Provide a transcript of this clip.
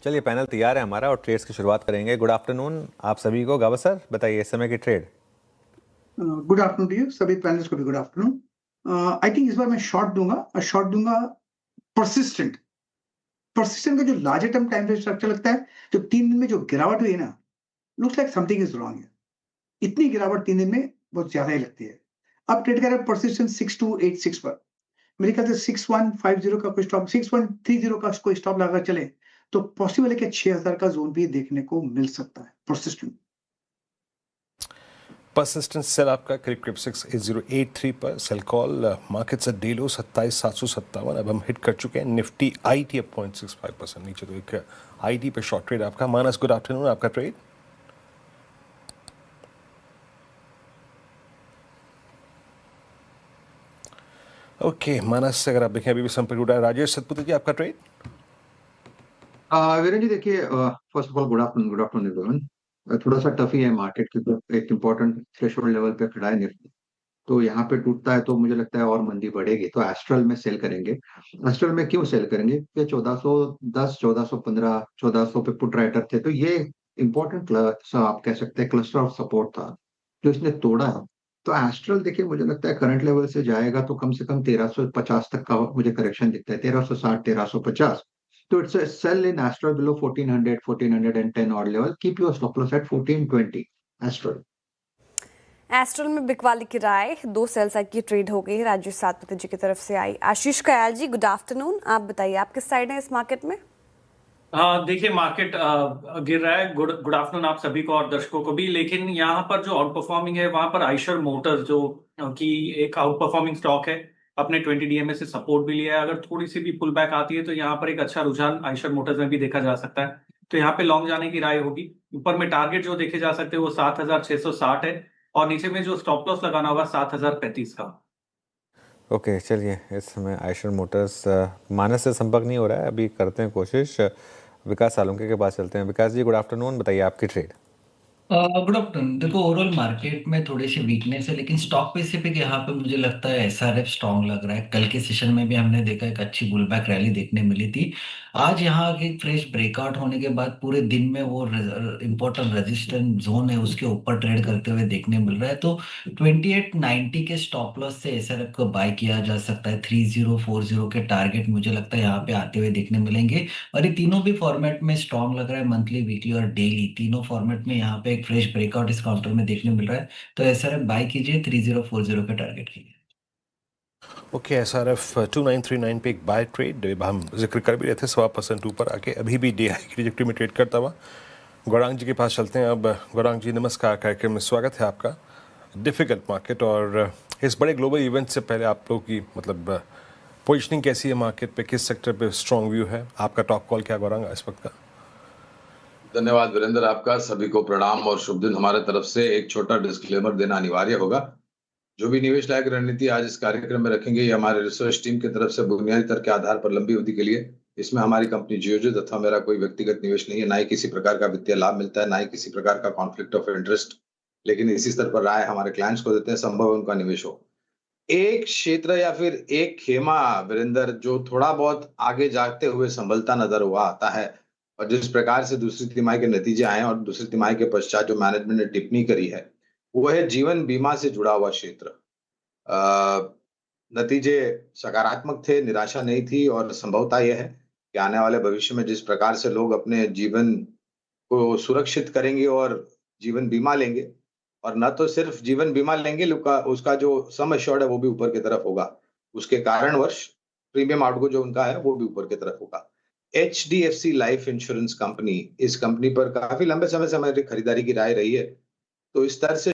चलिए पैनल तैयार है हमारा और ट्रेड्स की शुरुआत करेंगे। गुड आफ्टरनून आप सभी को। गावा सर बताइए इस समय की trade. Good afternoon to you सभी पैनलिस्ट को भी गुड आफ्टरनून। आई थिंक इस बार मैं शॉर्ट दूंगा परसिस्टेंट का जो larger term time frame structure लगता है, जो 3 दिन में जो गिरावट हुई है ना, looks like something is wrong है। इतनी गिरावट 3 दिन में बहुत ज्यादा ही लगती है। अब ट्रेड कर रहे हैं परसिस्टेंट 6286 पर। मेरे ख्याल से 6150 का कोई स्टॉप, 6130 का कोई स्टॉप लगाकर चले तो पॉसिबल है कि 6000 का जोन भी देखने को मिल सकता है। परसिस्टेंट सेल आपका करीब 6083 पर sell call. Market's day low 27757। अब हम हिट कर चुके हैं। निफ्टी आईटी अब 0.65% नीचे, तो एक आईटी पे शॉर्ट ट्रेड आपका। मानस गुड आफ्टरनून, आपका ट्रेड। ओके मानस, अगर आप देखें अभी भी संपर्क उठा है। राजेश सतपुते जी, आपका ट्रेड। वीरेंद्र जी देखिए, first of all good afternoon everyone. थोड़ा सा टफ ही है मार्केट, क्योंकि एक इम्पोर्टेंट थ्रेशोल्ड लेवल पे खड़ा है निफ्टी। तो यहाँ पे टूटता है तो मुझे लगता है और मंदी बढ़ेगी, तो एस्ट्रल में सेल करेंगे। एस्ट्रल में क्यों सेल करेंगे? कि 1410, 1415, 1400 पे पुट राइटर थे, तो ये इंपॉर्टेंट आप कह सकते हैं क्लस्टर ऑफ सपोर्ट था जो इसने तोड़ा है। तो एस्ट्रल देखिए, मुझे लगता है करंट लेवल से जाएगा तो कम से कम 1350 तक का मुझे करेक्शन दिखता है, 1360, 1350। So it's a sell in Astral below 1400, 1410 odd level. Keep your stop loss at 1420. Astral. Astral में बिकवाली की राय 2 सेल साइड की ट्रेड हो गई। राजेश सातपुते जी की तरफ से आई। आशीष कयाल जी गुड आफ्टरनून, आप बताइए आप किस साइड है इस मार्केट में? देखिए मार्केट गिर रहा है। गुड आफ्टरनून आप सभी को और दर्शकों को भी। लेकिन यहाँ पर जो आउट परफॉर्मिंग है वहां पर आइशर मोटर्स जो कि एक आउट परफॉर्मिंग स्टॉक है, अपने 20 डीएमए से सपोर्ट भी लिया है। अगर थोड़ी सी भी पुल बैक आती है तो यहाँ पर एक अच्छा रुझान आइशर मोटर्स में भी देखा जा सकता है। तो यहाँ पे लॉन्ग जाने की राय होगी। ऊपर में टारगेट जो देखे जा सकते हैं वो 7660 है और नीचे में जो स्टॉप लॉस लगाना होगा 7035 का। ओके चलिए, इस समय आइशर मोटर्स मानस से संपर्क नहीं हो रहा है, अभी करते हैं कोशिश। विकास सालुंके के पास चलते हैं। विकास जी गुड आफ्टरनून, बताइए आपकी ट्रेड। Good afternoon. देखो ओवरऑल मार्केट में थोड़ी सी वीकनेस है, लेकिन स्टॉक स्पेसिफिक यहाँ पे मुझे लगता है एसआरएफ स्ट्रांग लग रहा है। कल के सेशन में भी हमने देखा एक अच्छी बुल बैक रैली देखने मिली थी। आज यहाँ के फ्रेश ब्रेकआउट होने के बाद पूरे दिन में वो इंपॉर्टेंट रेजिस्टेंस जोन है उसके ऊपर ट्रेड करते हुए देखने मिल रहा है। तो 2890 के स्टॉप लॉस से एसआरएफ को बाय किया जा सकता है। 3040 के टारगेट मुझे लगता है यहाँ पे आते हुए देखने मिलेंगे। और ये तीनों भी फॉर्मेट में स्ट्रांग लग रहा है, मंथली, वीकली और डेली तीनों फॉर्मेट में यहाँ पे एक फ्रेश ब्रेकआउट इस काउंटर में देखने मिल रहा है। तो एसआरएफ बाय कीजिए, 3040 का टारगेट कीजिए। ओके एसआरएफ 2939 पे एक बाय ट्रेड हम जिक्र कर भी रहे थे, 1.25% ऊपर आके अभी भी डे हाई की ट्रैजेक्टरी में ट्रेड करता हुआ। गौरांग जी के पास चलते हैं अब। गौरांग जी नमस्कार, कार्यक्रम में स्वागत है आपका। डिफिकल्ट मार्केट और इस बड़े ग्लोबल इवेंट से पहले आप लोग की मतलब पोजिशनिंग कैसी है मार्केट पे, किस सेक्टर पे स्ट्रॉन्ग व्यू है आपका? टॉप कॉल क्या गौरांग इस वक्त का? धन्यवाद वीरेंद्र, आपका सभी को प्रणाम और शुभ दिन। हमारे तरफ से एक छोटा डिस्क्लेमर देना अनिवार्य होगा। जो भी निवेश लायक रणनीति आज इस कार्यक्रम में रखेंगे ये हमारे रिसर्च टीम की तरफ से बुनियादी तर्क के आधार पर लंबी अवधि के लिए। इसमें हमारी कंपनी जियोजित तथा मेरा कोई व्यक्तिगत निवेश नहीं है, ना ही किसी प्रकार का वित्तीय लाभ मिलता है, ना ही किसी प्रकार का कॉन्फ्लिक्ट ऑफ इंटरेस्ट। लेकिन इसी स्तर पर राय हमारे क्लाइंट्स को देते हैं, संभव है उनका निवेश हो। एक क्षेत्र या फिर एक खेमा वीरेंद्र जो थोड़ा बहुत आगे जाते हुए संभलता नजर हुआ आता है, और जिस प्रकार से दूसरी तिमाही के नतीजे आए और दूसरी तिमाही के पश्चात जो मैनेजमेंट ने टिप्पणी करी है वो है जीवन बीमा से जुड़ा हुआ क्षेत्र। नतीजे सकारात्मक थे, निराशा नहीं थी, और संभवता यह है कि आने वाले भविष्य में जिस प्रकार से लोग अपने जीवन को सुरक्षित करेंगे और जीवन बीमा लेंगे, और न तो सिर्फ जीवन बीमा लेंगे, उसका जो सम एश्योर्ड है वो भी ऊपर की तरफ होगा। उसके कारणवश प्रीमियम आउटगो जो उनका है वो भी ऊपर की तरफ होगा। एचडीएफसी लाइफ इंश्योरेंस कंपनी, इस कंपनी पर काफी लंबे समय से हमारी खरीदारी की राय रही है। तो इस तरह से